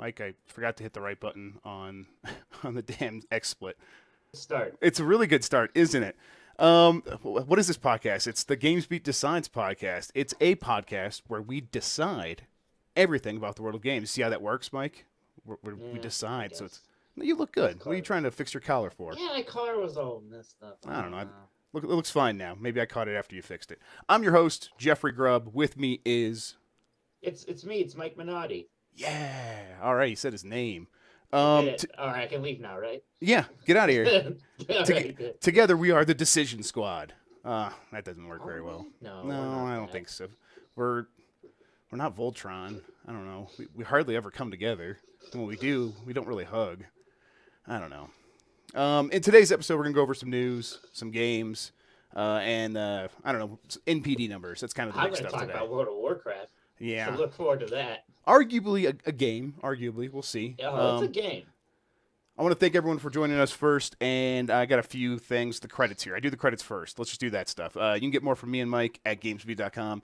Mike, I forgot to hit the right button on on the damn XSplit. Start. It's a really good start, isn't it? What is this podcast? It's the GamesBeat Decides podcast. It's a podcast where we decide everything about the world of games. See how that works, Mike? We decide. So it's you look good. What are you trying to fix your collar for? Yeah, my collar was all messed up. I don't know. Look, it looks fine now. Maybe I caught it after you fixed it. I'm your host, Jeffrey Grubb. With me is... It's me. It's Mike Minotti. Yeah. All right. He said his name. All right, I can leave now, right? Yeah. Get out of here. Right, together we are the Decision Squad. That doesn't work very well. No, I don't think so. We're not Voltron. I don't know. We hardly ever come together. And when we do, we don't really hug. I don't know. In today's episode, we're going to go over some news, some games, and, I don't know, NPD numbers. That's kind of the big stuff today. I'm going to talk about World of Warcraft. Yeah. So look forward to that. Arguably a game. Arguably. We'll see. Yeah, it's a game. I want to thank everyone for joining us first, and I got a few things, the credits here. I do the credits first. Let's just do that stuff. You can get more from me and Mike at GamesBeat.com.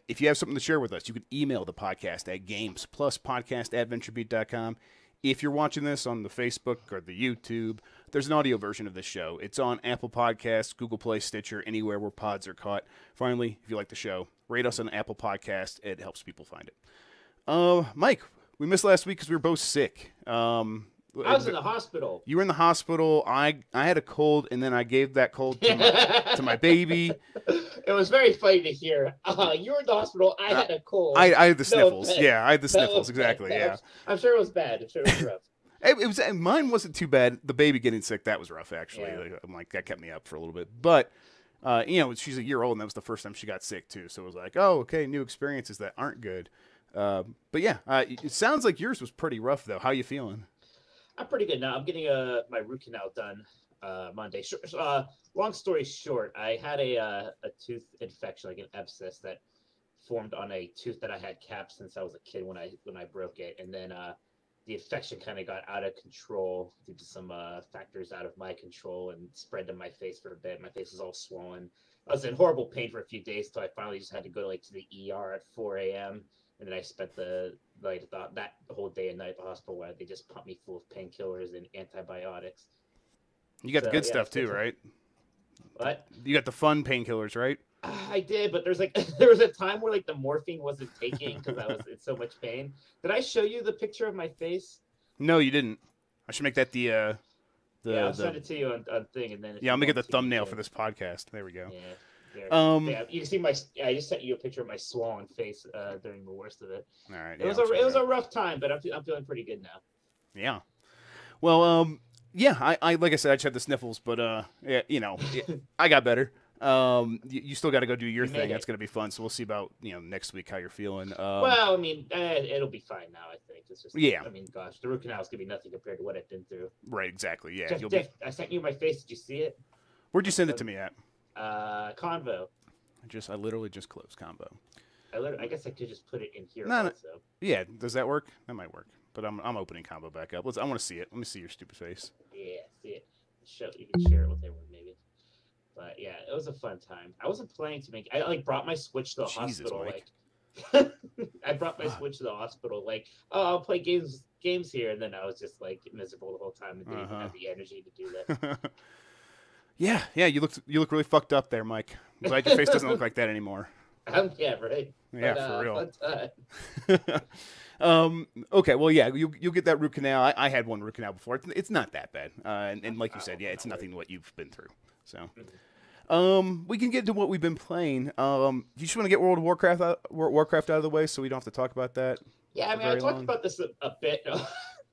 If you have something to share with us, you can email the podcast at gamespluspodcast@VentureBeat.com. If you're watching this on the Facebook or the YouTube, there's an audio version of this show. It's on Apple Podcasts, Google Play, Stitcher, anywhere where pods are caught. Finally, if you like the show, rate us on Apple Podcasts. It helps people find it. Mike, we missed last week because we were both sick. I was in the hospital. You were in the hospital. I had a cold, and then I gave that cold to my baby. It was very funny to hear. You were in the hospital. I had a cold. I had the sniffles. Yeah, I had the sniffles. Exactly. Yeah. I'm sure it was bad. I'm sure it was rough. It was. Mine wasn't too bad. The baby getting sick, that was rough, actually. Yeah. I'm like, that kept me up for a little bit. But, she's a year old, and that was the first time she got sick, too. So it was like, oh, okay, new experiences that aren't good. But, yeah, it sounds like yours was pretty rough, though. How you feeling? I'm pretty good now. I'm getting my root canal done Monday. Long story short, I had a tooth infection, like an abscess that formed on a tooth that I had capped since I was a kid when I broke it, and then the infection kind of got out of control due to some factors out of my control and spread to my face for a bit. My face was all swollen. I was in horrible pain for a few days, so I finally just had to go to the ER at 4 a.m. And then I spent that whole day and night at the hospital where they just pumped me full of painkillers and antibiotics. You got the good stuff too, right? What? You got the fun painkillers, right? I did, but there was a time where the morphine wasn't taking because I was in so much pain. Did I show you the picture of my face? No, you didn't. I should make that yeah, I'll send it to you on thing, and then I'll make it the thumbnail for this podcast. There we go. Yeah. You can see I just sent you a picture of my swollen face during the worst of it. All right. It was a rough time, but I'm feeling pretty good now. Yeah. Well, I like I said, I just had the sniffles, but I got better. You still got to go do your thing. That's gonna be fun. So we'll see about next week how you're feeling. Well, I mean, it'll be fine now. I think it's just I mean, gosh, the root canal is gonna be nothing compared to what I've been through. Right. Exactly. Yeah. Jeff, I sent you my face. Did you see it? Where'd you send it to me at? Convo. I literally just closed Convo. I guess I could just put it in here. No. Yeah, does that work? That might work. But I'm opening Convo back up. I want to see it. Let me see your stupid face. Yeah, see it. You can share it with everyone maybe. But yeah, it was a fun time. I wasn't planning to make. I brought my Switch to the hospital. Mike. I brought my Switch to the hospital. I'll play games here, and then I was just miserable the whole time and didn't even have the energy to do that. Yeah, you look really fucked up there, Mike. I'm glad your face doesn't look like that anymore. Yeah, right. Yeah, for real. Okay, well, yeah, you'll get that root canal. I had one root canal before. It's not that bad, and like you said, yeah, it's nothing what you've been through. So, we can get to what we've been playing. You just want to get World of Warcraft out of the way, so we don't have to talk about that. Yeah, I mean, I talked about this a bit.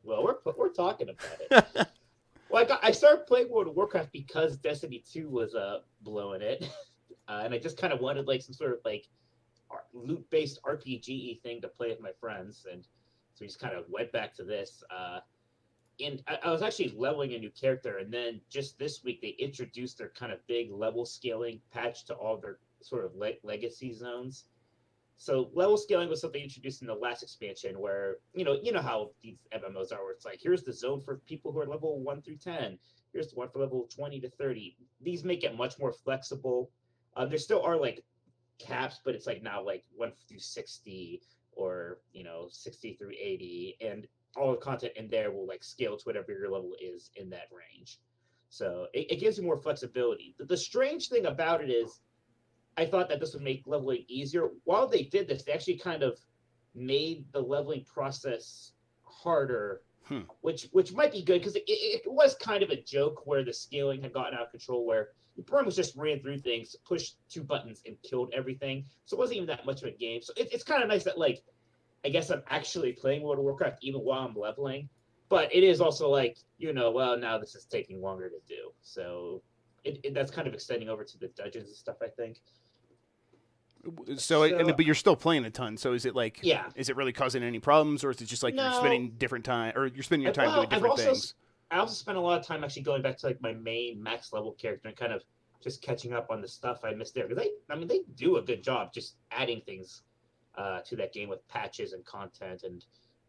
Well, we're talking about it. Well, I started playing World of Warcraft because Destiny 2 was blowing it, and I just kind of wanted some sort of loot-based RPG thing to play with my friends, and so we just kind of went back to this. And I was actually leveling a new character, and then just this week they introduced their kind of big level scaling patch to all their sort of legacy zones. So level scaling was something introduced in the last expansion where, you know how these MMOs are, where it's here's the zone for people who are level 1 through 10. Here's the one for level 20 to 30. These make it much more flexible. There still are caps, but it's now 1 through 60 or, 60 through 80. And all the content in there will like scale to whatever your level is in that range. So it gives you more flexibility. The strange thing about it is, I thought that this would make leveling easier. While they did this, they actually kind of made the leveling process harder, which might be good because it was kind of a joke where the scaling had gotten out of control, where you pretty much just ran through things, pushed 2 buttons, and killed everything. So it wasn't even that much of a game. So it's kind of nice that, like, I guess I'm actually playing World of Warcraft even while I'm leveling. But it is also like, well, now this is taking longer to do. So that's kind of extending over to the dungeons and stuff, I think. But you're still playing a ton. So is it like, yeah, is it really causing any problems, or is it just like you're spending different time, or you're spending your time doing different things? I also spent a lot of time actually going back to like my main max level character and kind of just catching up on the stuff I missed there. Because they do a good job just adding things to that game with patches and content. And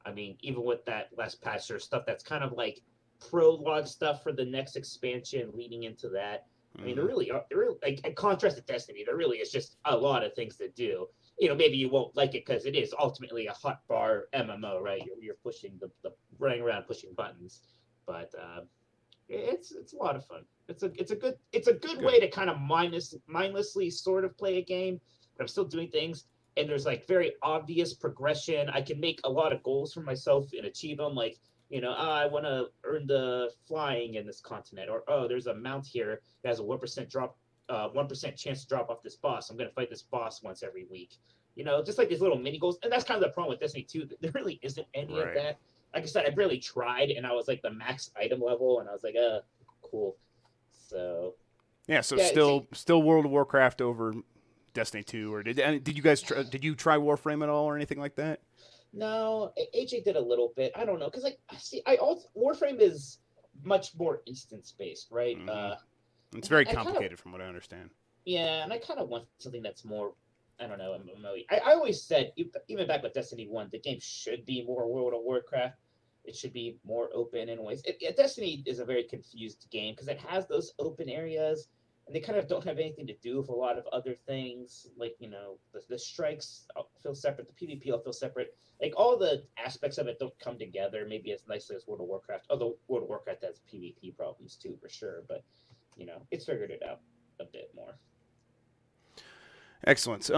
I mean, even with that last patch, there's stuff that's kind of like prologue stuff for the next expansion leading into that. I mean, there really like, in contrast to Destiny, there really is just a lot of things to do. Maybe you won't like it because it is ultimately a hot bar MMO, right? You're pushing the running around pushing buttons, but it's a lot of fun. It's a good way to kind of mindlessly sort of play a game, but I'm still doing things. And there's like very obvious progression. I can make a lot of goals for myself and achieve them, like, I want to earn the flying in this continent, or there's a mount here that has a 1% drop, 1% chance to drop off this boss. I'm going to fight this boss once every week. Just like these little mini goals. And that's kind of the problem with Destiny 2. There really isn't any of that. Like I said, I barely tried, and I was like the max item level, and I was like, cool. So yeah, still World of Warcraft over Destiny 2, or did you guys did you try Warframe at all or anything like that? No, AJ did a little bit. I don't know, because Warframe is much more instance based, right? Mm-hmm. It's very complicated from what I understand. Yeah, and I kind of want something that's more, I don't know, MMO. I always said, even back with Destiny 1, the game should be more World of Warcraft. It should be more open in ways. Destiny is a very confused game because it has those open areas, and they kind of don't have anything to do with a lot of other things. Like, the strikes feel separate, the PvP will feel separate. Like, all the aspects of it don't come together maybe as nicely as World of Warcraft, although World of Warcraft has PvP problems too, for sure. But, it's figured it out a bit more. Excellent.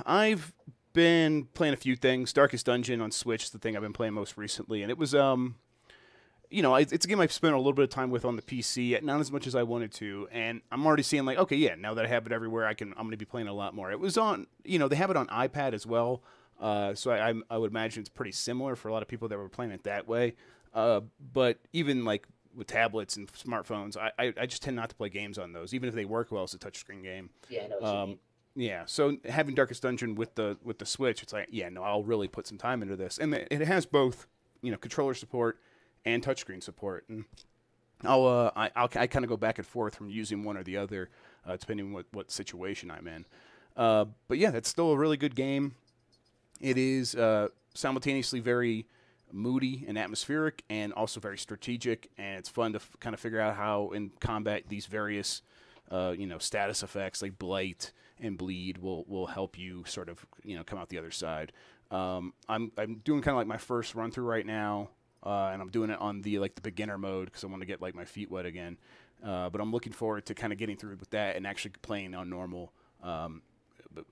I've been playing a few things. Darkest Dungeon on Switch is the thing I've been playing most recently, and it was it's a game I've spent a little bit of time with on the PC, not as much as I wanted to, and I'm already seeing like, okay, yeah, now that I have it everywhere, I'm going to be playing a lot more. It was on, they have it on iPad as well, so I would imagine it's pretty similar for a lot of people that were playing it that way. But even like with tablets and smartphones, I just tend not to play games on those, even if they work well as a touchscreen game. Yeah, I know what you mean. Yeah, so having Darkest Dungeon with the Switch, it's like, yeah, no, I'll really put some time into this, and it has both, controller support and touchscreen support, and I kind of go back and forth from using one or the other, depending on what situation I'm in. But yeah, that's still a really good game. It is simultaneously very moody and atmospheric, and also very strategic, and it's fun to kind of figure out how in combat these various status effects like blight and bleed will help you sort of come out the other side. I'm doing kind of like my first run through right now, and I'm doing it on the beginner mode because I want to get like my feet wet again. But I'm looking forward to kind of getting through with that and actually playing on normal.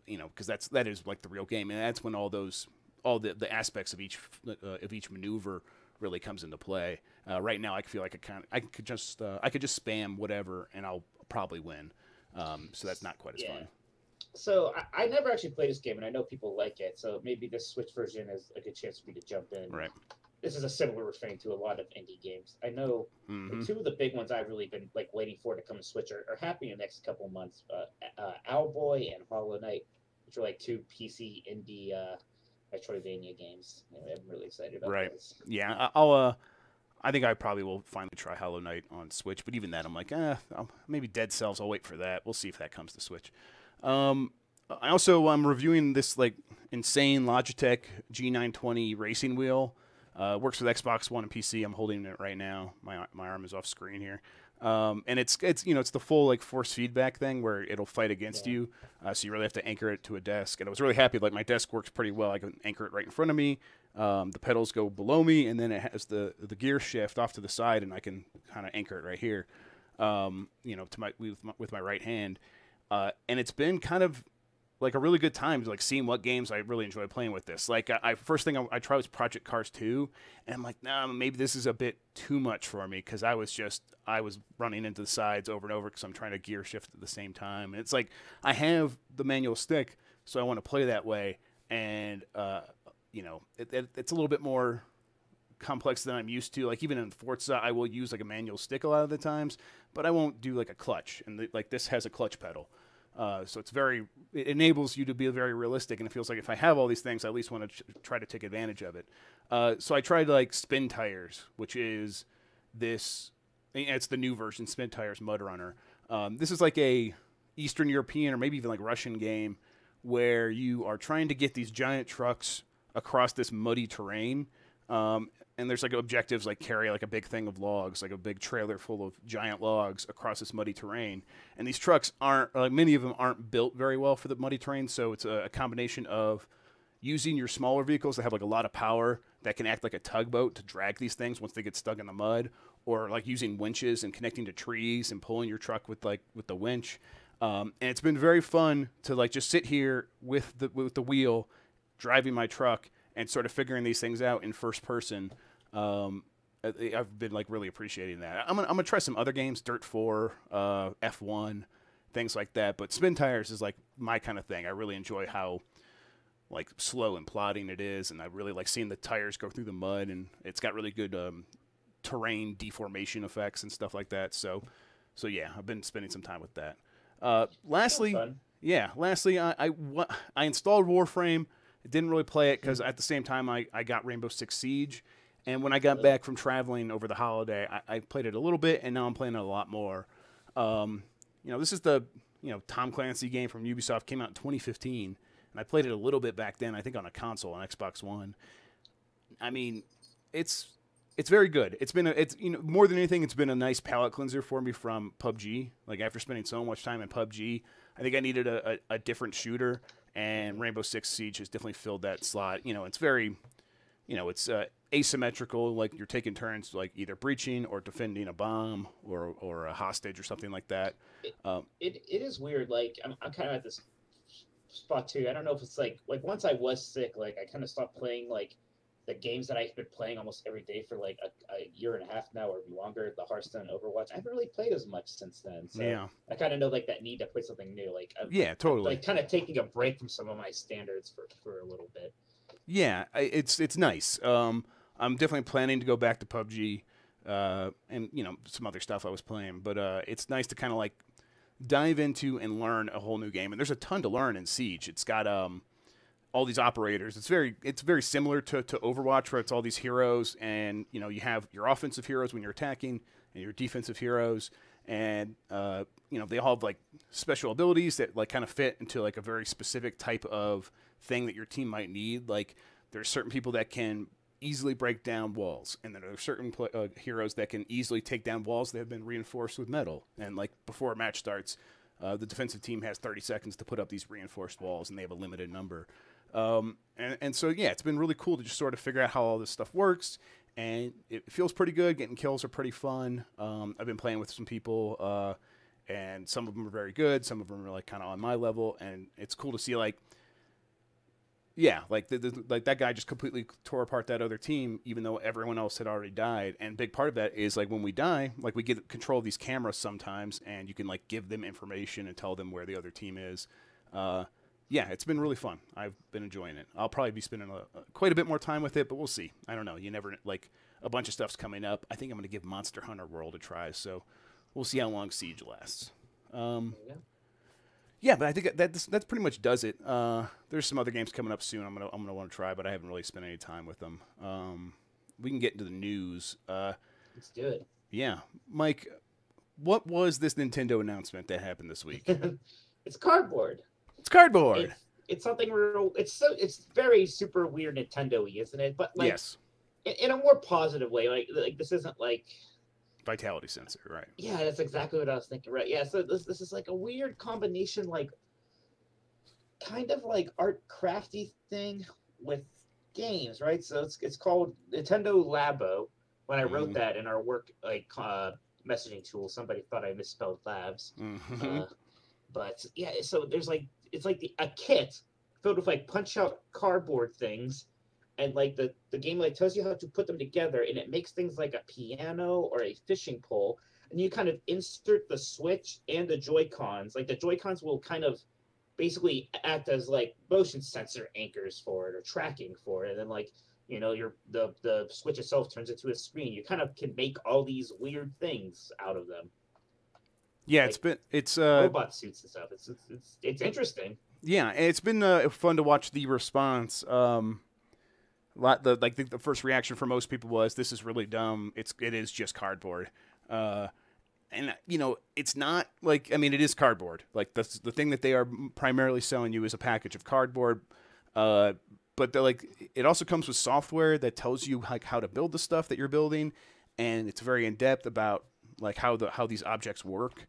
Because that is like the real game, and that's when all the aspects of each maneuver really comes into play. Right now, I feel like I could just spam whatever and I'll probably win. So that's not quite as fun. So I never actually played this game, and I know people like it. So maybe this Switch version is a good chance for me to jump in. Right. This is a similar refrain to a lot of indie games. I know two of the big ones I've really been waiting for to come to Switch are happening in the next couple of months. Owlboy and Hollow Knight, which are like two PC indie Metroidvania games. I'm really excited about those. Yeah, I think I probably will finally try Hollow Knight on Switch, but even that, I'm like, maybe Dead Cells. I'll wait for that. We'll see if that comes to Switch. I'm reviewing this insane Logitech G920 racing wheel. Works with Xbox One and PC. I'm holding it right now. My arm is off screen here. And it's it's the full like force feedback thing where it'll fight against Yeah. you, so you really have to anchor it to a desk. And I was really happy, like my desk works pretty well. I can anchor it right in front of me. The pedals go below me, and then it has the gear shift off to the side, and I can kind of anchor it right here, to my with my right hand. And it's been kind of like a really good time, like seeing what games I really enjoy playing with this. Like first thing I tried was Project Cars 2, and I'm like, nah, maybe this is a bit too much for me because I was running into the sides over and over because I'm trying to gear shift at the same time. And it's like I have the manual stick, so I want to play that way, and it's a little bit more complex than I'm used to. Like even in Forza, I will use like a manual stick a lot of the times, but I won't do like a clutch. And like this has a clutch pedal. So it enables you to be very realistic, and it feels like if I have all these things, I at least want to try to take advantage of it. So I tried like Spintires, which is it's the new version, Spintires Mudrunner. This is like a Eastern European or maybe even like Russian game where you are trying to get these giant trucks across this muddy terrain. And there's like objectives like carry like a big thing of logs, like a big trailer full of giant logs across this muddy terrain. And these trucks many of them aren't built very well for the muddy terrain. So it's a combination of using your smaller vehicles that have like a lot of power that can act like a tugboat to drag these things once they get stuck in the mud, or like using winches and connecting to trees and pulling your truck with the winch. And it's been very fun to like just sit here with the wheel, driving my truck, and sort of figuring these things out in first person. I've been like really appreciating that. I'm gonna try some other games, Dirt 4, F1, things like that. But Spintires is like my kind of thing. I really enjoy how like slow and plodding it is, and I really like seeing the tires go through the mud, and it's got really good terrain deformation effects and stuff like that. So yeah, I've been spending some time with that. Lastly, I installed Warframe. I didn't really play it because at the same time I got Rainbow Six Siege. And when I got back from traveling over the holiday, I played it a little bit, and now I'm playing it a lot more. This is the Tom Clancy game from Ubisoft, came out in 2015, and I played it a little bit back then, I think on a console, on Xbox One. I mean, it's very good. It's more than anything, it's been a nice palate cleanser for me from PUBG. Like after spending so much time in PUBG, I think I needed a different shooter, and Rainbow Six Siege has definitely filled that slot. It's very, it's asymmetrical, like you're taking turns like either breaching or defending a bomb or a hostage or something like that. It is weird. Like I'm kind of at this spot too. I don't know if it's like once I was sick, like I kind of stopped playing like the games that I've been playing almost every day for like a year and a half now or longer, the Hearthstone and Overwatch. I haven't really played as much since then. So yeah. I kind of know like that need to play something new. Like totally. I'm, like kind of taking a break from some of my standards for a little bit. Yeah, it's nice. I'm definitely planning to go back to PUBG, and some other stuff I was playing. But it's nice to kind of like dive into and learn a whole new game. And there's a ton to learn in Siege. It's got all these operators. It's very similar to Overwatch, where it's all these heroes, and you have your offensive heroes when you're attacking, and your defensive heroes, and they all have like special abilities that like kind of fit into like a very specific type of thing that your team might need. Like there's certain people that can easily break down walls, and then there are certain heroes that can easily take down walls that have been reinforced with metal. And like before a match starts, the defensive team has 30 seconds to put up these reinforced walls, and they have a limited number. And so yeah, it's been really cool to just sort of figure out how all this stuff works, and it feels pretty good. Getting kills are pretty fun. I've been playing with some people, and some of them are very good, some of them are like kind of on my level, and it's cool to see like, yeah, like like that guy just completely tore apart that other team, even though everyone else had already died. And big part of that is like when we die, like we get control of these cameras sometimes, and you can like give them information and tell them where the other team is. Yeah, it's been really fun. I've been enjoying it. I'll probably be spending quite a bit more time with it, but we'll see. I don't know. You never, like, a bunch of stuff's coming up. I think I'm going to give Monster Hunter World a try, so we'll see how long Siege lasts. Yeah, but I think that pretty much does it. There's some other games coming up soon I'm gonna want to try, but I haven't really spent any time with them. We can get into the news. Let's do it. Yeah. Mike, what was this Nintendo announcement that happened this week? It's cardboard. It's cardboard. It's something real. It's very super weird Nintendo-y, isn't it? But like, yes, in a more positive way. Like this isn't like Vitality sensor, right? Yeah, that's exactly what I was thinking. Right. Yeah. So this is like a weird combination, like kind of like art crafty thing with games, right? So it's called Nintendo Labo. When I wrote Mm-hmm. that in our work like messaging tool, somebody thought I misspelled labs. Mm-hmm. Uh, but yeah, so there's like it's like a kit filled with like punch out cardboard things, and like the game like tells you how to put them together, and it makes things like a piano or a fishing pole, and you kind of insert the Switch and the Joy Cons. Like the Joy Cons will kind of basically act as like motion sensor anchors for it or tracking for it, and then like your the Switch itself turns into a screen. You kind of can make all these weird things out of them, Yeah, like it's robot suits and stuff. It's interesting. yeah, it's been fun to watch the response. The first reaction for most people was, "This is really dumb. It is just cardboard." And it's not like, I mean, it is cardboard. Like the thing that they are primarily selling you is a package of cardboard. But they're like, it also comes with software that tells you like how to build the stuff that you're building, and it's very in depth about like how these objects work.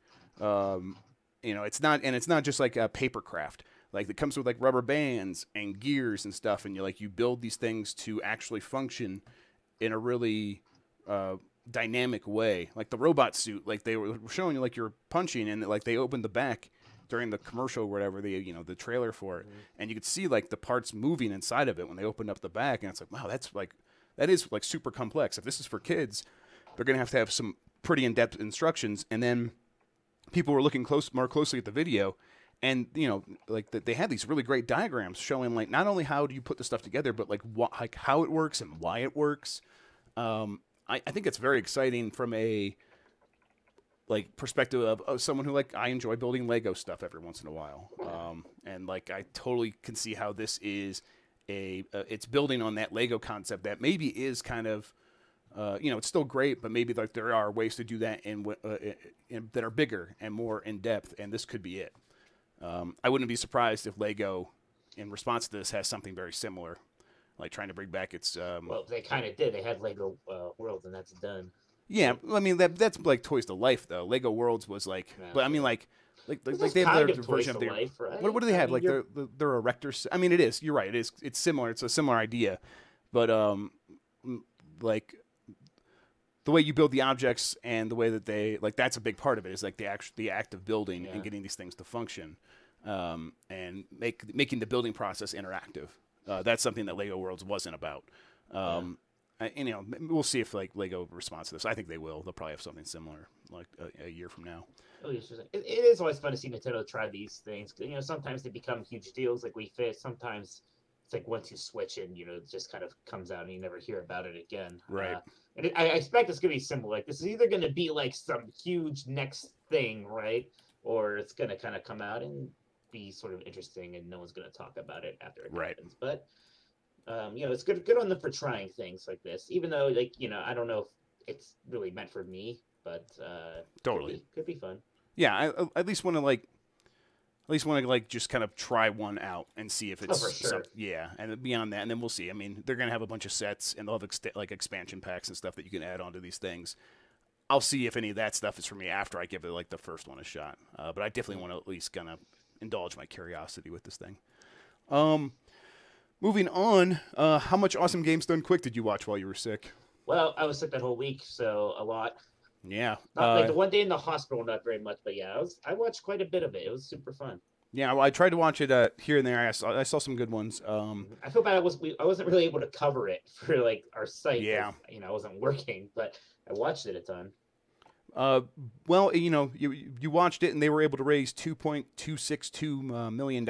It's not just like a paper craft. Like it comes with like rubber bands and gears and stuff, and you build these things to actually function in a really dynamic way. Like the robot suit, like they were showing you like you're punching, and like they opened the back during the commercial or whatever, the trailer for it, and you could see like the parts moving inside of it when they opened up the back, and it's like, wow, that is like super complex. If this is for kids, they're gonna have to have some pretty in-depth instructions. And then people were looking more closely at the video, and like they had these really great diagrams showing like not only how do you put the stuff together, but like how it works and why it works. I think it's very exciting from a like perspective of someone who, like, I enjoy building Lego stuff every once in a while, and like I totally can see how this is it's building on that Lego concept that maybe is kind of it's still great, but maybe like there are ways to do that in that are bigger and more in depth, and this could be it. I wouldn't be surprised if Lego, in response to this, has something very similar, like trying to bring back its. Well, they kind of did. They had Lego World, and that's done. Yeah, I mean that's like Toys to Life though. Lego Worlds was like, Yeah, but I mean like they have kind their of version Toys of to their. Life, right? What do they have? mean, Like their erectors. I mean, it is. You're right. It is. It's similar. It's a similar idea, but like the way you build the objects and the way that they like, that's a big part of it. Is like the act of building and getting these things to function, and making the building process interactive. That's something that Lego Worlds wasn't about. We'll see if like Lego responds to this. I think they will. They'll probably have something similar like a year from now. Oh, it is always fun to see Nintendo try these things. Sometimes they become huge deals, like Wii Fit. Sometimes it's like once you switch and it just kind of comes out and you never hear about it again. Right. And I expect it's gonna be similar. Like this is either gonna be like some huge next thing, right, or it's gonna kind of come out and be sort of interesting, and no one's gonna talk about it after it happens. But it's good on them for trying things like this, even though like I don't know if it's really meant for me, but Totally could be fun. Yeah, I at least want to like just kind of try one out and see if it's for sure. Yeah, and beyond that, and then we'll see. I mean, they're gonna have a bunch of sets, and they'll have like expansion packs and stuff that you can add onto these things. I'll see if any of that stuff is for me after I give it like the first one a shot. But I definitely want to at least kind of indulge my curiosity with this thing. Moving on, how much Awesome Games Done Quick did you watch while you were sick? Well, I was sick that whole week, so a lot. Yeah. Not like the one day in the hospital, not very much, but yeah, I watched quite a bit of it. It was super fun. Yeah, well, I tried to watch it here and there. I saw some good ones. I feel bad. I wasn't really able to cover it for like our site. Yeah. I wasn't working, but I watched it a ton. Well, you watched it, and they were able to raise $2.262 million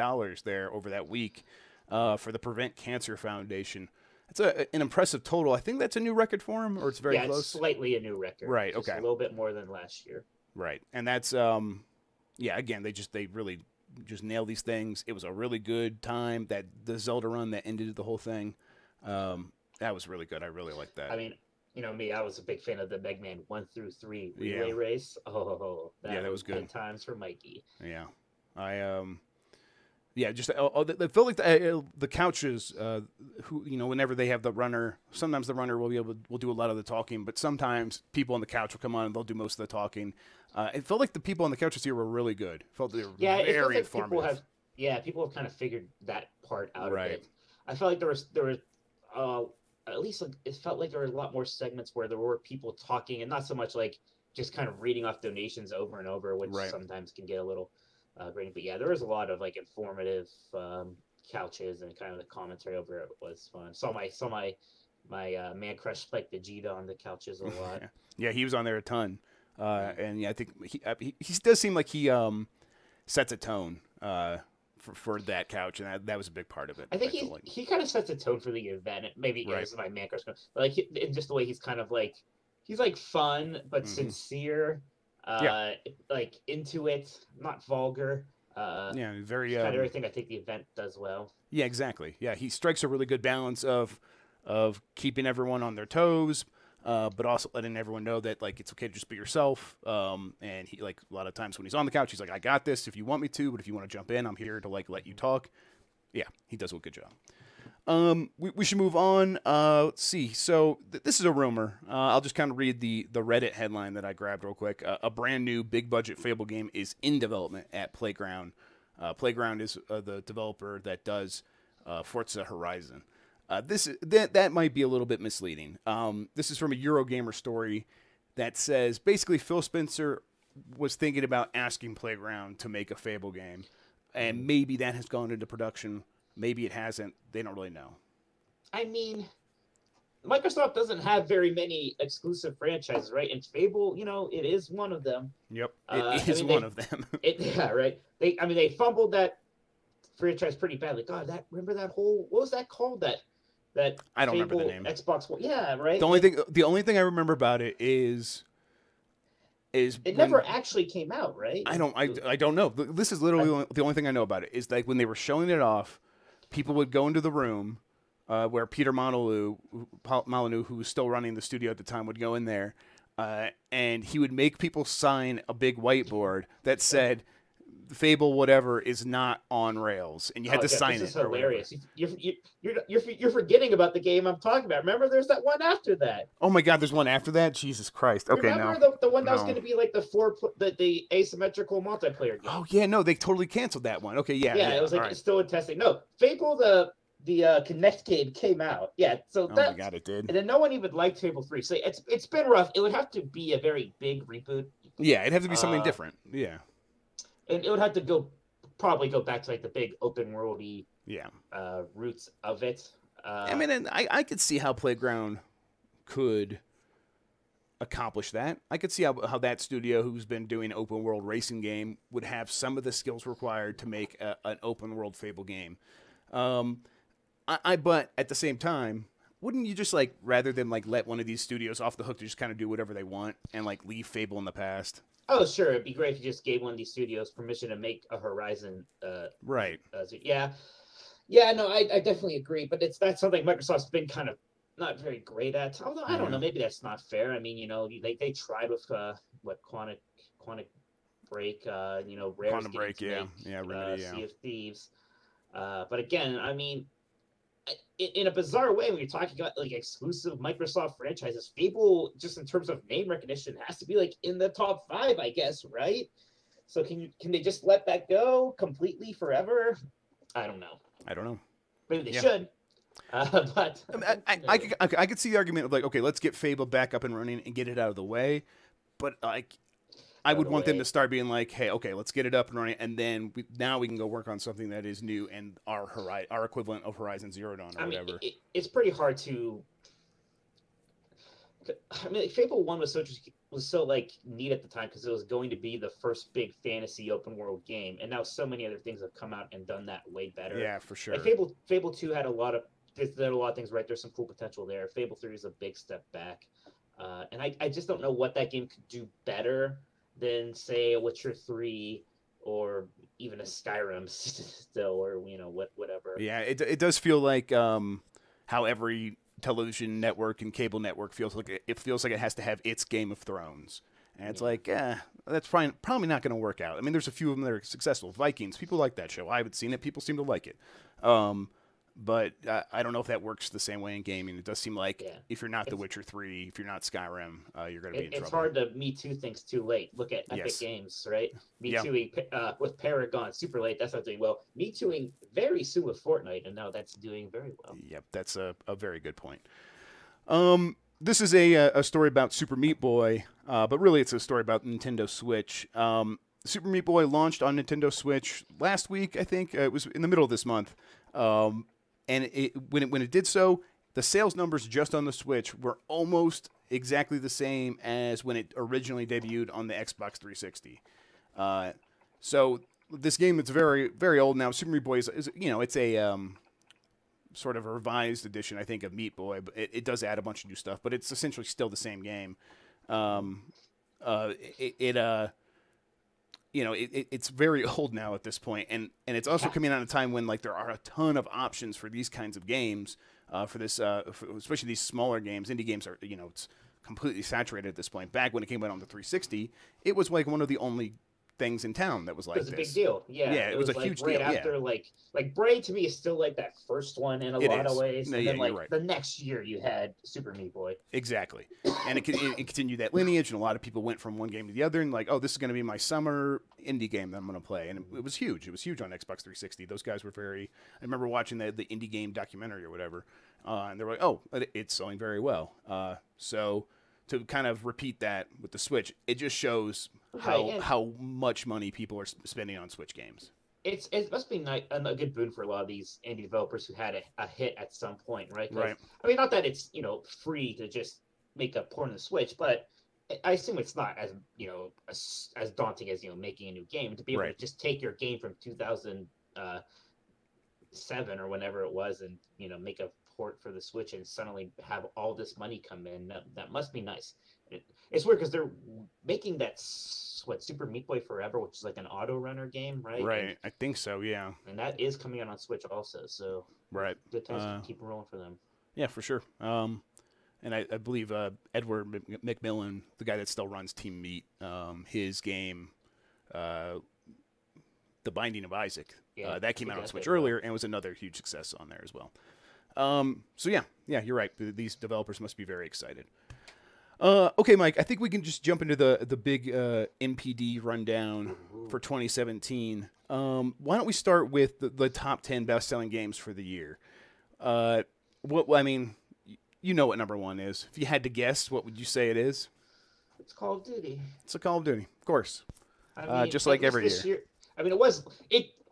there over that week for the Prevent Cancer Foundation. It's an impressive total. I think that's a new record for him, or it's very close. It's slightly a new record. Right. Just okay. A little bit more than last year. Right, and that's again, they really just nailed these things. It was a really good time. That the Zelda run that ended the whole thing, that was really good. I really liked that. I mean, me, I was a big fan of the Mega Man 1 through 3 relay race. Oh, that was good times for Mikey. Yeah, Yeah, just it felt like the couches. Who whenever they have the runner, sometimes the runner will do a lot of the talking, but sometimes people on the couch will come on and they'll do most of the talking. It felt like the people on the couches here were really good. It felt they were It feels very like informative. people have kind of figured that part out a Right. bit. I felt like there was at least it felt like there were a lot more segments where there were people talking and not so much like just kind of reading off donations over and over, which Right. sometimes can get a little grainy. But yeah, there was a lot of like informative couches, and kind of the commentary over it was fun. Saw my man crush like the Vegeta on the couches a lot. Yeah, he was on there a ton, and yeah, I think he does seem like he sets a tone for that couch, and that was a big part of it. I think he kind of sets a tone for the event. Maybe Right. this is my man crush, but like in just the way he's kind of like he's like fun but sincere, like into it, not vulgar. Yeah, very kind of everything I think the event does well. Yeah, exactly. Yeah, he strikes a really good balance of keeping everyone on their toes, but also letting everyone know that like it's okay to just be yourself. And he like a lot of times when he's on the couch, he's like, "I got this if you want me to, but if you want to jump in, I'm here to like let you talk." Yeah, he does a good job. We should move on. Let's see. So this is a rumor. I'll just kind of read the Reddit headline that I grabbed real quick. A brand new big budget Fable game is in development at Playground. Playground is the developer that does Forza Horizon. That might be a little bit misleading. This is from a Eurogamer story that says basically Phil Spencer was thinking about asking Playground to make a Fable game, and maybe that has gone into production. Maybe it hasn't. They don't really know. I mean, Microsoft doesn't have very many exclusive franchises, right? And Fable, it is one of them. Yep, it is one of them. Yeah, right. They fumbled that franchise pretty badly. God, remember that whole what was that called? That I don't Fable remember the name. Xbox One. Yeah, right. The only thing I remember about it is it never actually came out, right? I don't know. This is literally the only thing I know about it is like when they were showing it off, people would go into the room where Peter Molyneux, who was still running the studio at the time, would go in there, and he would make people sign a big whiteboard that said Fable whatever is not on rails, and you had to sign it. This is hilarious. You're forgetting about the game I'm talking about. Remember, there's that one after that. Oh my God, there's one after that. Jesus Christ. Okay, remember the one that was going to be like the asymmetrical multiplayer game. Oh yeah, no, they totally canceled that one. Okay, yeah. It was like it's still in testing. No, Fable the Kinect game came out. Yeah, so oh my God, it did. And then no one even liked Fable 3. So it's been rough. It would have to be a very big reboot. Yeah, it'd have to be something different. Yeah. And it would have to probably go back to like the big open worldy roots of it. I mean, and I could see how Playground could accomplish that. I could see how that studio, who's been doing an open world racing game, would have some of the skills required to make an open world Fable game. But at the same time, wouldn't you just like rather than like let one of these studios off the hook to just kind of do whatever they want and like leave Fable in the past? Oh, sure. It'd be great if you just gave one of these studios permission to make a Horizon. Right. Yeah. No, I definitely agree. But that's something Microsoft's been kind of not very great at. Although I don't know, maybe that's not fair. I mean, they tried with Quantic Break, Rare's Quantum Break, Remedy, Sea of Thieves. But again, I mean, in a bizarre way, when you're talking about like exclusive Microsoft franchises, Fable, just in terms of name recognition, has to be like in the top 5, I guess, right? So can they just let that go completely forever? I don't know. Maybe they should. But I could see the argument of like, okay, let's get Fable back up and running and get it out of the way. But like, I would want them to start being like, hey, okay, let's get it up and running, and then now we can go work on something that is new and our equivalent of Horizon Zero Dawn or whatever. It's pretty hard to. I mean, Fable 1 was so like neat at the time because it was going to be the first big fantasy open world game, and now so many other things have come out and done that way better. Yeah, for sure. Like Fable 2 had a lot of things right. There's some cool potential there. Fable 3 is a big step back, and I just don't know what that game could do better than say a Witcher 3 or even a Skyrim still, or whatever. Yeah, it does feel like how every television network and cable network feels like it has to have its Game of Thrones, and it's like, that's probably not going to work out. I mean, there's a few of them that are successful. Vikings, people like that show. I haven't seen it. People seem to like it. But I don't know if that works the same way in gaming. It does seem like if you're not The Witcher 3, if you're not Skyrim, you're going to be in trouble. It's hard to Me Too things too late. Look at Epic Games, right? Me Tooing with Paragon super late. That's not doing well. Me Tooing very soon with Fortnite, and now that's doing very well. Yep, that's a very good point. This is a story about Super Meat Boy, but really it's a story about Nintendo Switch. Super Meat Boy launched on Nintendo Switch last week, I think. It was in the middle of this month. And when it did so, the sales numbers just on the Switch were almost exactly the same as when it originally debuted on the Xbox 360. So this game, it's very, very old now. Super Meat Boy is it's a sort of a revised edition, I think, of Meat Boy. But it does add a bunch of new stuff, but it's essentially still the same game. It's very old now at this point, and it's also coming out at a time when like there are a ton of options for these kinds of games, especially these smaller games. Indie games are, it's completely saturated at this point. Back when it came out on the 360, it was like one of the only things in town that was like this. It was a big deal. Yeah, it was a huge deal. After like Braid to me is still like that first one in a lot of ways. And then like the next year you had Super Meat Boy. Exactly. And it continued that lineage, and a lot of people went from one game to the other and like, oh, this is going to be my summer indie game that I'm going to play. And it was huge. It was huge on Xbox 360. Those guys were I remember watching the indie game documentary or whatever, and they were like, oh, it's selling very well. So to kind of repeat that with the Switch, it just shows how much money people are spending on Switch games. It must be a good boon for a lot of these indie developers who had a hit at some point, right? Right. I mean, not that it's free to just make a port on the Switch, but I assume it's not as as daunting as making a new game. To be able to just take your game from 2007 or whenever it was and make a port for the Switch and suddenly have all this money come in, that must be nice. It's weird because they're making that Super Meat Boy Forever, which is like an auto runner game, right? Right, I think so, yeah. And that is coming out on Switch also, so good times to keep rolling for them. Yeah, for sure. And I believe Edward McMillan, the guy that still runs Team Meat, his game, The Binding of Isaac, that came out on Switch earlier and was another huge success on there as well. So yeah, you're right. These developers must be very excited. Okay, Mike, I think we can just jump into the big NPD rundown for 2017. Why don't we start with the top 10 best-selling games for the year? What number one is. If you had to guess, what would you say it is? It's Call of Duty. It's a Call of Duty, of course. Just like every year. I mean,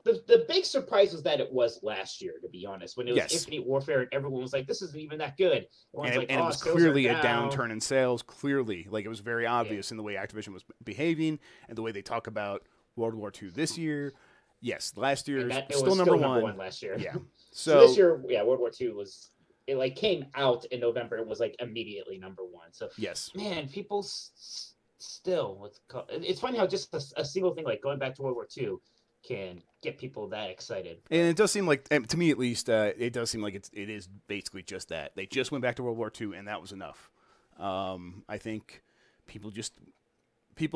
the big surprise was that it was last year, to be honest, when it was Infinite Warfare and everyone was like, this isn't even that good. And it was clearly a downturn in sales, clearly. Like, it was very obvious in the way Activision was behaving and the way they talk about World War II this year. Yes, last year still number one last year. Yeah. So this year, World War II was... It came out in November and was immediately number one. So yes, man, people still. It's funny how just a single thing like going back to World War II can get people that excited. And it does seem like, to me at least, it does seem like it is basically just that. They just went back to World War II and that was enough. I think people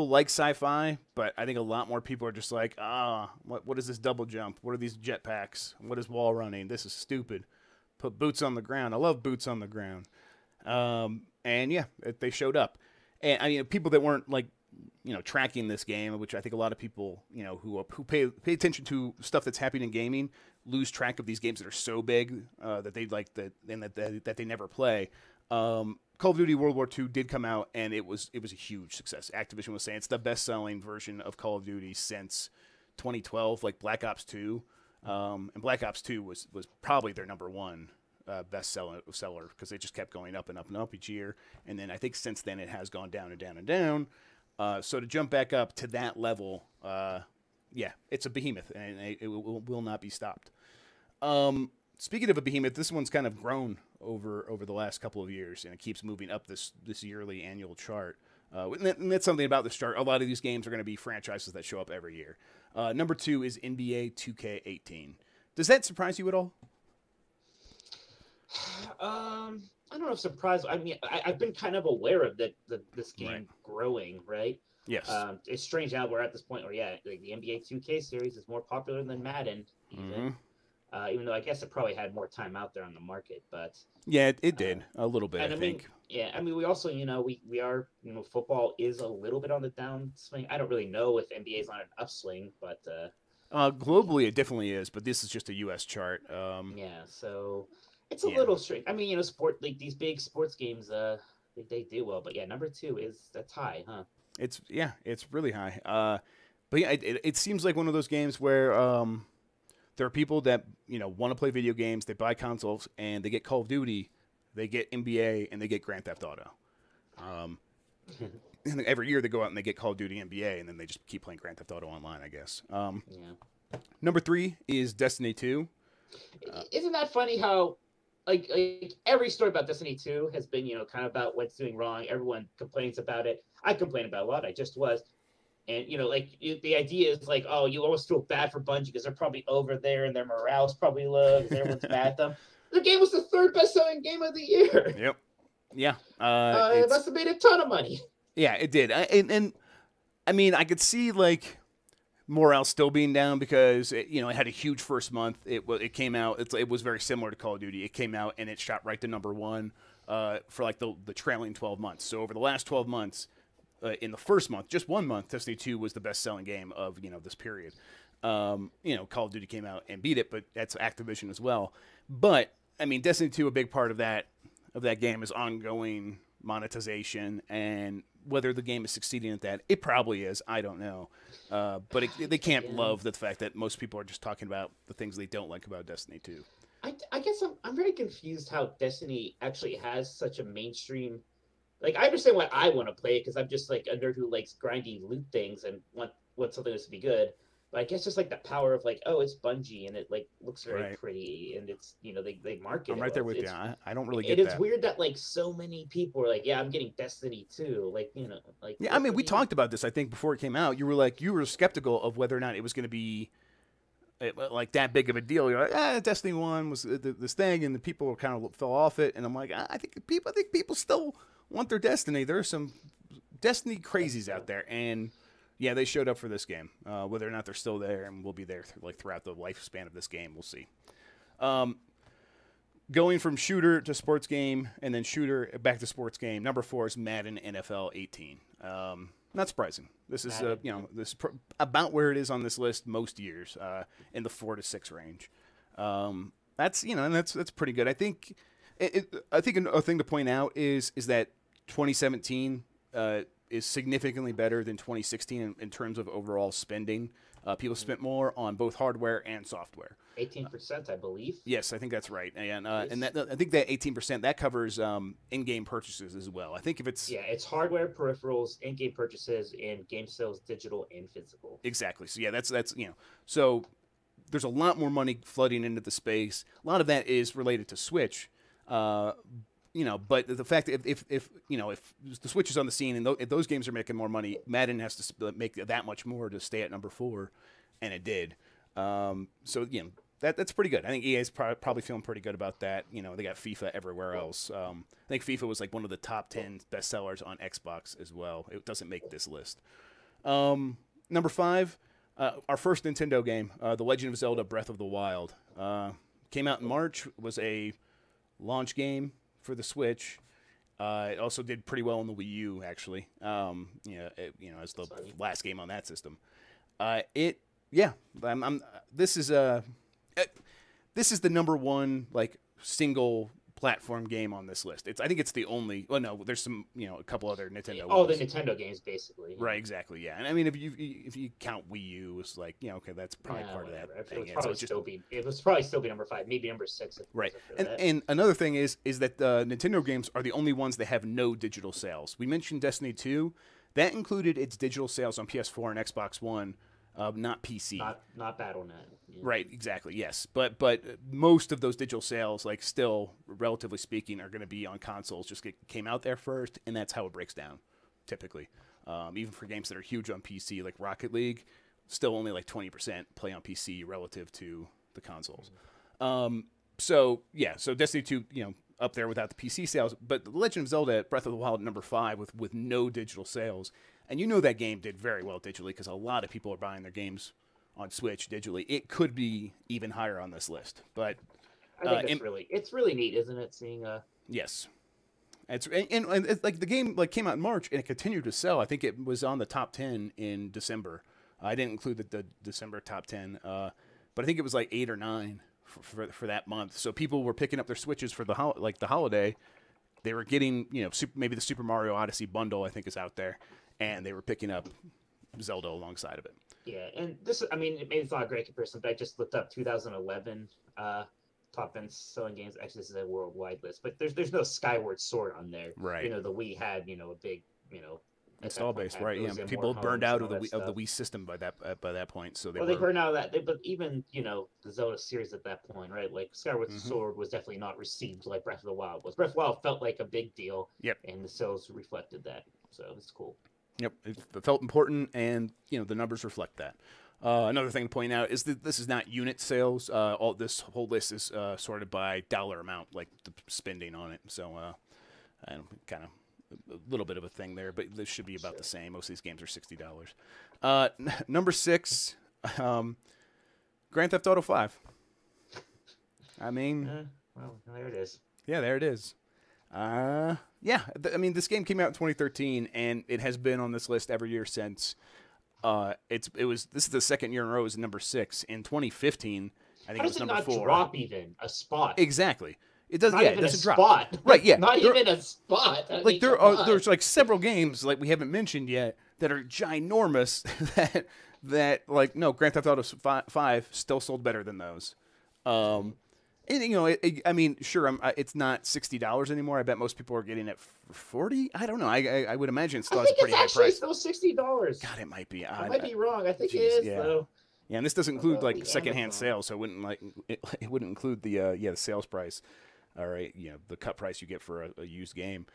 like sci-fi, but I think a lot more people are just like, what is this double jump? What are these jetpacks? What is wall running? This is stupid. Put boots on the ground. I love boots on the ground. And yeah, they showed up. And I mean, people that weren't tracking this game, which I think a lot of people, who pay attention to stuff that's happening in gaming, lose track of these games that are so big that they like that they never play. Call of Duty World War II did come out, and it was a huge success. Activision was saying it's the best-selling version of Call of Duty since 2012, like Black Ops 2. And Black Ops 2 was probably their number one best seller because they just kept going up and up and up each year. And then I think since then it has gone down and down and down. So to jump back up to that level, it's a behemoth, and it will not be stopped. Speaking of a behemoth, this one's kind of grown over the last couple of years, and it keeps moving up this yearly annual chart. And that's something about this chart. A lot of these games are going to be franchises that show up every year. Number 2 is NBA 2K18. Does that surprise you at all? I don't know if surprised. I mean, I've been kind of aware of this game growing, right? Yes. It's strange now we're at this point where, yeah, like the NBA 2K series is more popular than Madden, even. Even though I guess it probably had more time out there on the market, but Yeah, it did a little bit. and I think. yeah, I mean, we also, we are, football is a little bit on the downswing. I don't really know if NBA is on an upswing, but Globally, it definitely is, but this is just a U.S. chart. yeah, so it's a little strange. I mean, sport like these big sports games, they do well, but yeah, number two that's high, huh? It's really high. But yeah, it seems like one of those games where there are people that want to play video games. They buy consoles and they get Call of Duty, they get NBA, and they get Grand Theft Auto. And every year they go out and they get Call of Duty NBA, and then they just keep playing Grand Theft Auto online, I guess. Yeah. Number 3 is Destiny 2. Isn't that funny how like every story about Destiny 2 has been, kind of about what's doing wrong. Everyone complains about it. I complain about a lot. I just was. And, the idea is like, oh, you almost feel bad for Bungie because they're probably over there and their morale's probably low because everyone's mad at them. The game was the third best-selling game of the year. Yep. Yeah. It must have made a ton of money. Yeah, it did. And I mean, I could see like morale still being down because it had a huge first month. It came out. It was very similar to Call of Duty. It came out and it shot right to number 1 for like the trailing 12 months. So over the last 12 months, in the first month, just 1 month, Destiny 2 was the best-selling game of this period. Call of Duty came out and beat it, but that's Activision as well. But I mean, Destiny 2, a big part of that game is ongoing monetization, and whether the game is succeeding at that, it probably is. I don't know, but they can't love the fact that most people are just talking about the things they don't like about Destiny 2. I guess I'm very confused how Destiny actually has such a mainstream. Like, I understand why I want to play it because I'm just like a nerd who likes grindy loot things and want something that's to be good. But I guess just like the power of like, oh, it's Bungie and it like looks very pretty and it's they market. I'm right there with you. I don't really get that. It's weird that like so many people are like, yeah, I'm getting Destiny 2. Like like yeah. I mean, we talked about this. I think before it came out, you were skeptical of whether or not it was going to be like that big of a deal. You're like, Destiny 1 was this thing, and the people kind of fell off it. And I'm like, I think people still want their Destiny. There are some Destiny crazies out there, and yeah, they showed up for this game. Whether or not they're still there and will be there throughout the lifespan of this game, we'll see. Going from shooter to sports game, and then shooter back to sports game. Number 4 is Madden NFL 18. Not surprising. This is about where it is on this list most years, in the 4 to 6 range. That's pretty good. I think a thing to point out is that 2017 is significantly better than 2016 in terms of overall spending. People spent more on both hardware and software. 18%, I believe. Yes, I think that's right, and I think that 18% that covers in-game purchases as well. I think if it's it's hardware, peripherals, in-game purchases, and game sales, digital and physical. Exactly. So yeah, that's so there's a lot more money flooding into the space. A lot of that is related to Switch. But the fact that if the Switch is on the scene and if those games are making more money, Madden has to make that much more to stay at number 4, and it did. That's pretty good. I think EA is probably feeling pretty good about that. They got FIFA everywhere else. I think FIFA was like one of the top 10 bestsellers on Xbox as well. It doesn't make this list. Number 5, our first Nintendo game, The Legend of Zelda: Breath of the Wild, came out in March. Was a launch game for the Switch. It also did pretty well on the Wii U, actually. As the last game on that system. This is the number 1 like single platform game on this list. I think it's the only. Well, no, there's some a couple other Nintendo. Oh, the Nintendo games, basically. Right, exactly, yeah. And I mean, if you count Wii U, it's like okay, that's probably part of that thing. It would probably still be number 5, maybe number 6. Right, and another thing is that Nintendo games are the only ones that have no digital sales. We mentioned Destiny 2, that included its digital sales on PS4 and Xbox One. Not PC. Not Battle.net. Yeah. Right, exactly, yes. But most of those digital sales, like still, relatively speaking, are going to be on consoles. Just came out there first, and that's how it breaks down, typically. Even for games that are huge on PC, like Rocket League, still only like 20% play on PC relative to the consoles. So Destiny 2, up there without the PC sales. But The Legend of Zelda: Breath of the Wild, number 5, with no digital sales. and you know that game did very well digitally because a lot of people are buying their games on Switch digitally. It could be even higher on this list, but I think it's really neat, isn't it? Seeing yes, and it's like the game like came out in March and it continued to sell. I think it was on the top 10 in December. I didn't include the December top 10, but I think it was like 8 or 9 for that month. So people were picking up their Switches for the holiday. They were getting maybe the Super Mario Odyssey bundle I think is out there, and they were picking up Zelda alongside of it. Yeah, and this, I mean, maybe it's not a great comparison, but I just looked up 2011 top 10 selling games. Actually, this is a worldwide list, but there's no Skyward Sword on there. Right. The Wii had a big install base, right? Yeah, people burned out of the Wii system by that point, so they burned out of that. But even the Zelda series at that point, right? Like Skyward Sword was definitely not received like Breath of the Wild was. Breath of the Wild felt like a big deal. Yep. And the sales reflected that, so it's cool. Yep, it felt important, and the numbers reflect that. Another thing to point out is that this is not unit sales. This whole list is sorted by dollar amount, like the spending on it. So, kind of a little bit of a thing there, but this should be about the same. Most of these games are $60. Number 6, Grand Theft Auto 5. I mean, well, there it is. Yeah, there it is. Yeah, I mean, this game came out in 2013, and it has been on this list every year since. This is the second year in a row. It was number 6 in 2015. I think it was number 4. How does it not drop even a spot? Exactly. It doesn't. Yeah, it doesn't drop. Spot. Right. Yeah. Not even a spot. Like there's like several games like we haven't mentioned yet that are ginormous that like no Grand Theft Auto 5 still sold better than those. And I mean, sure, it's not $60 anymore. I bet most people are getting it for $40. I don't know. I would imagine it still has a pretty high price. Still $60. God, it might be. I might be wrong. I think it is though. Yeah, and this doesn't include like secondhand sales, so it wouldn't include the sales price. All right, the cut price you get for a used game.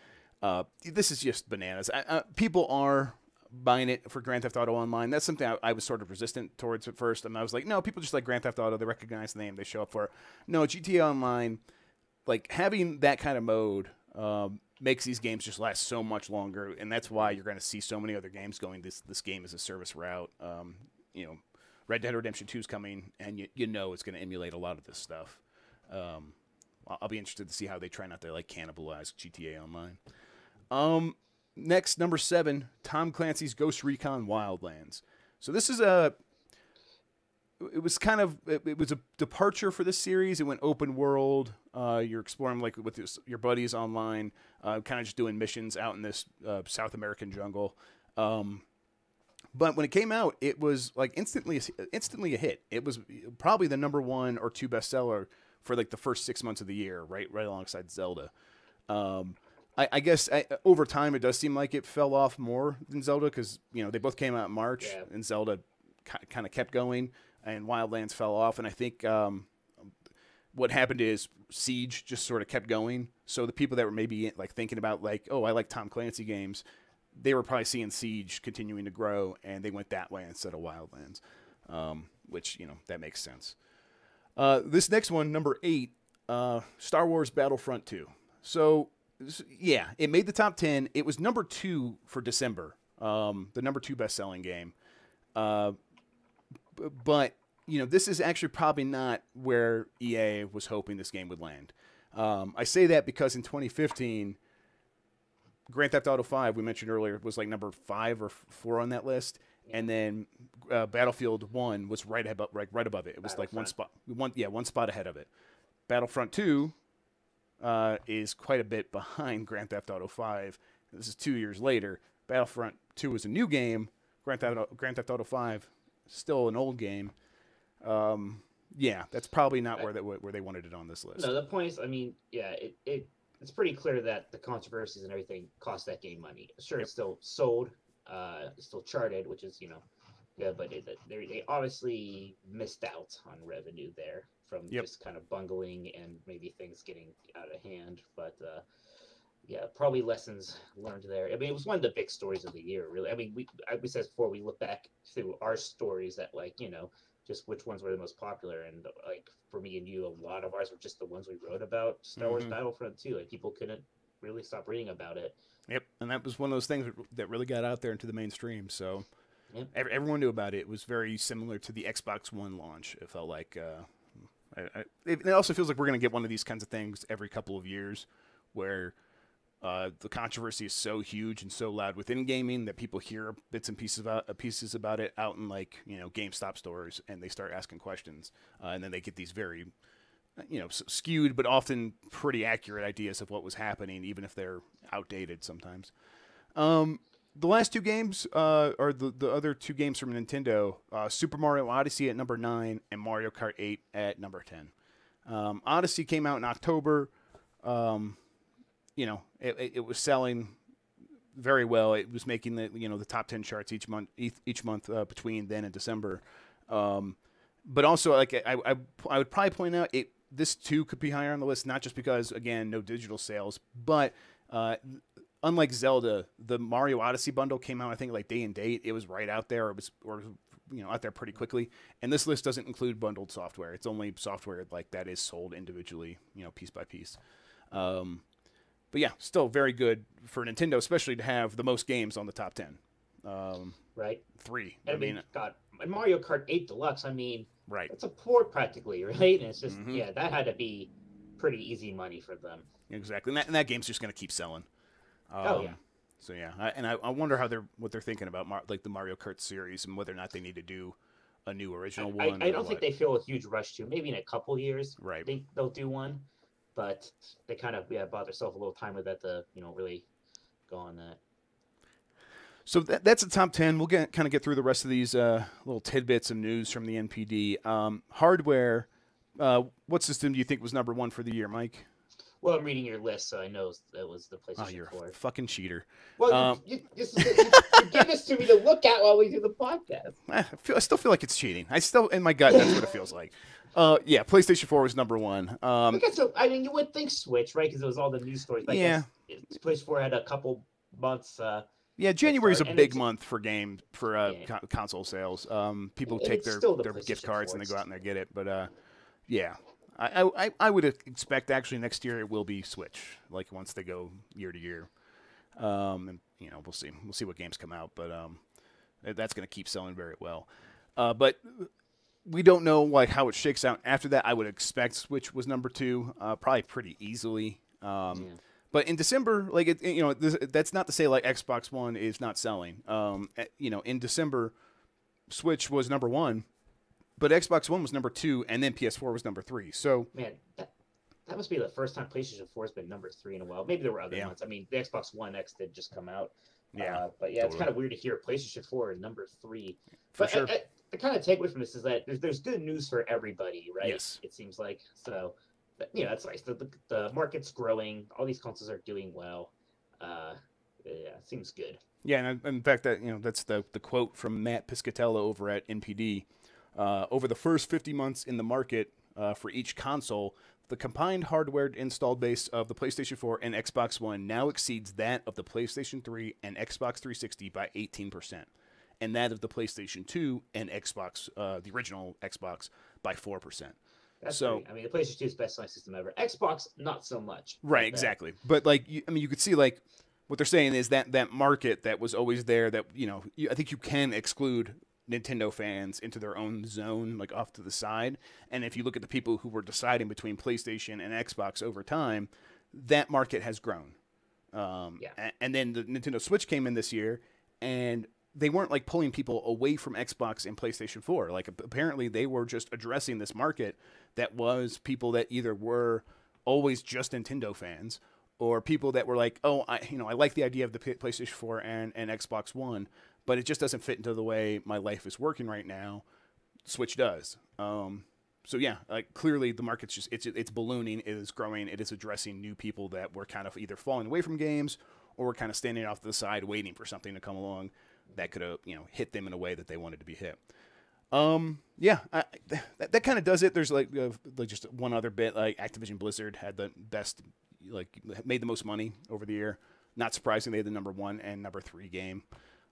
This is just bananas. People are buying it for Grand Theft Auto Online. That's something I was sort of resistant towards at first. And I was like, no, people just like Grand Theft Auto. They recognize the name. They show up for it. No, GTA Online, like having that kind of mode makes these games just last so much longer. And that's why you're going to see so many other games going this game as a service route. Red Dead Redemption 2 is coming, and it's going to emulate a lot of this stuff. I'll be interested to see how they try not to like cannibalize GTA Online. Next, number 7, Tom Clancy's Ghost Recon Wildlands. So this is it was a departure for this series. It went open world. You're exploring like with your buddies online, kind of just doing missions out in this South American jungle. But when it came out, it was like instantly a hit. It was probably the number 1 or 2 bestseller for like the first 6 months of the year, right alongside Zelda. I guess over time it does seem like it fell off more than Zelda because they both came out in March, and Zelda kind of kept going, and Wildlands fell off. And I think what happened is Siege just sort of kept going. So the people that were maybe like thinking about like, oh, I like Tom Clancy games, they were probably seeing Siege continuing to grow, and they went that way instead of Wildlands, which that makes sense. This next one, number 8, Star Wars Battlefront 2. So, yeah, it made the top 10. It was number 2 for December, the number 2 best-selling game. But, this is actually probably not where EA was hoping this game would land. I say that because in 2015, Grand Theft Auto 5, we mentioned earlier, was like number 5 or 4 on that list. And then Battlefield 1 was right above it. It was like one spot ahead of it. Battlefront 2 is quite a bit behind Grand Theft Auto 5. This is 2 years later. Battlefront 2 was a new game. Grand Theft Auto 5 still an old game. That's probably not where they wanted it on this list. No, the point is, I mean, it's pretty clear that the controversies and everything cost that game money. Sure, It's still sold. It's still charted, which is but they obviously missed out on revenue there from just kind of bungling and maybe things getting out of hand. But probably lessons learned there. I mean, it was one of the big stories of the year, really. I mean, we said before, we look back through our stories that just which ones were the most popular, and like for me and you, a lot of ours were just the ones we wrote about Star Wars Battlefront 2. Like people couldn't really stopped reading about it. Yep, and that was one of those things that really got out there into the mainstream. So Yep. everyone knew about it. It was very similar to the Xbox One launch. It felt like it also feels like we're going to get one of these kinds of things every couple of years, where the controversy is so huge and so loud within gaming that people hear bits and pieces about it out in GameStop stores, and they start asking questions, and then they get these very skewed but often pretty accurate ideas of what was happening, even if they're outdated sometimes. The last two games are the other two games from Nintendo: Super Mario Odyssey at number 9 and Mario Kart 8 at number 10. Odyssey came out in October. It was selling very well. It was making the top 10 charts each month between then and December. But also, like I would probably point out, this too could be higher on the list, not just because, again, no digital sales, but unlike Zelda, the Mario Odyssey bundle came out, I think, like day and date. It was right out there, or out there pretty quickly. And this list doesn't include bundled software. It's only software like that is sold individually, piece by piece. But yeah, still very good for Nintendo, especially to have the most games on the top 10. Right. 3. I mean, God, Mario Kart 8 Deluxe, I mean, right. It's a port practically, right? And it's just, that had to be pretty easy money for them. Exactly. And that game's just going to keep selling. Oh, yeah. So, yeah. I wonder what they're thinking about, like the Mario Kart series, and whether or not they need to do a new original one. I don't think they feel a huge rush to. Maybe in a couple years, right? They'll do one. But they kind of bought themselves a little time with that to really go on that. So that's the top 10. We'll kind of get through the rest of these little tidbits of news from the NPD. Hardware. What system do you think was number 1 for the year, Mike? Well, I'm reading your list, so I know that was the PlayStation 4. Oh, you're a fucking cheater. Well, you give this to me to look at while we do the podcast. I still feel like it's cheating. In my gut, that's what it feels like. Yeah, PlayStation 4 was number 1. I mean, you would think Switch, right? Because it was all the news stories. But yeah. PlayStation 4 had a couple months. Yeah, January is a big month for console sales. People take their gift cards and they go out and they get it. But yeah, I would expect actually next year it will be Switch. Like once they go year to year, and we'll see. We'll see what games come out, but that's going to keep selling very well. But we don't know like how it shakes out after that. I would expect Switch was number 2, probably pretty easily. But in December, like that's not to say like Xbox One is not selling. In December, Switch was number 1, but Xbox One was number 2, and then PS4 was number 3. So man, that must be the first time PlayStation 4 has been number 3 in a while. Maybe there were other months. I mean, the Xbox One X did just come out. Yeah, but yeah, totally. It's kind of weird to hear PlayStation 4 is number 3. For sure. The kind of takeaway from this is that there's good news for everybody, right? Yes. It seems like so. That's nice. The market's growing. All these consoles are doing well. It seems good. Yeah, and in fact, that's the quote from Matt Piscatella over at NPD. Over the first 50 months in the market for each console, the combined hardware installed base of the PlayStation 4 and Xbox One now exceeds that of the PlayStation 3 and Xbox 360 by 18%, and that of the PlayStation 2 and Xbox, the original Xbox, by 4%. That's great. I mean, the PlayStation 2 is the best-selling system ever. Xbox, not so much. Right, exactly. But like, you could see like what they're saying is that market that was always there. That I think you can exclude Nintendo fans into their own zone, like off to the side. And if you look at the people who were deciding between PlayStation and Xbox over time, that market has grown. And then the Nintendo Switch came in this year, and they weren't like pulling people away from Xbox and PlayStation 4. Like apparently they were just addressing this market that was people that either were always just Nintendo fans, or people that were like, oh, I like the idea of the PlayStation 4 and Xbox One, but it just doesn't fit into the way my life is working right now. Switch does. So yeah, like clearly the market's just it's ballooning, it is growing, it is addressing new people that were kind of either falling away from games or were kind of standing off to the side waiting for something to come along that could have hit them in a way that they wanted to be hit. That kind of does it. There's like just one other bit. Like Activision Blizzard had the best, made the most money over the year. Not surprising, they had the number 1 and number 3 game.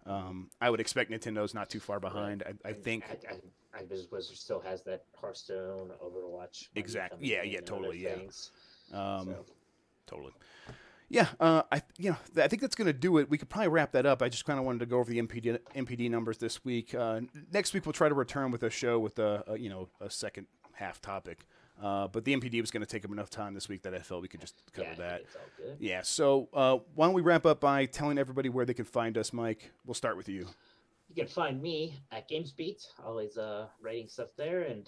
I would expect Nintendo's not too far behind. I think Activision Blizzard still has that Hearthstone, Overwatch. Exactly. Yeah, totally. Yeah. Totally. Yeah, I think that's going to do it. We could probably wrap that up. I just kind of wanted to go over the MPD numbers this week. Next week we'll try to return with a show with a second half topic. But the MPD was going to take up enough time this week that I felt we could just cover that. It's all good. Yeah. So why don't we wrap up by telling everybody where they can find us, Mike? We'll start with you. You can find me at GamesBeat, always writing stuff there, and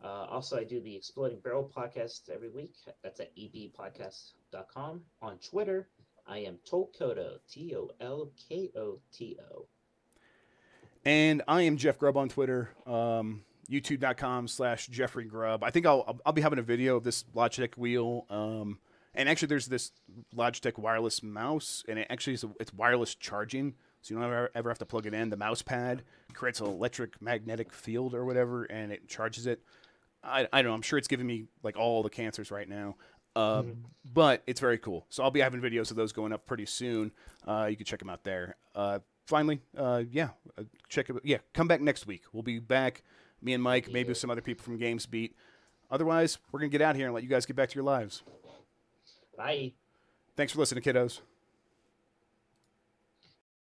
also I do the Exploding Barrel podcast every week. That's at ebpodcast.com. On Twitter, I am Tolkoto, Tolkoto. And I am Jeff Grubb on Twitter. YouTube.com/Jeffrey Grubb. I think I'll be having a video of this Logitech wheel. And actually, there's this Logitech wireless mouse, and it's wireless charging. So you don't ever have to plug it in. The mouse pad creates an electric magnetic field or whatever, and it charges it. I don't know. I'm sure it's giving me like all the cancers right now. But it's very cool. So I'll be having videos of those going up pretty soon. You can check them out there. Finally, check it. Yeah, come back next week. We'll be back, me and Mike, maybe with some other people from GamesBeat. Otherwise, we're going to get out here and let you guys get back to your lives. Bye. Thanks for listening, kiddos.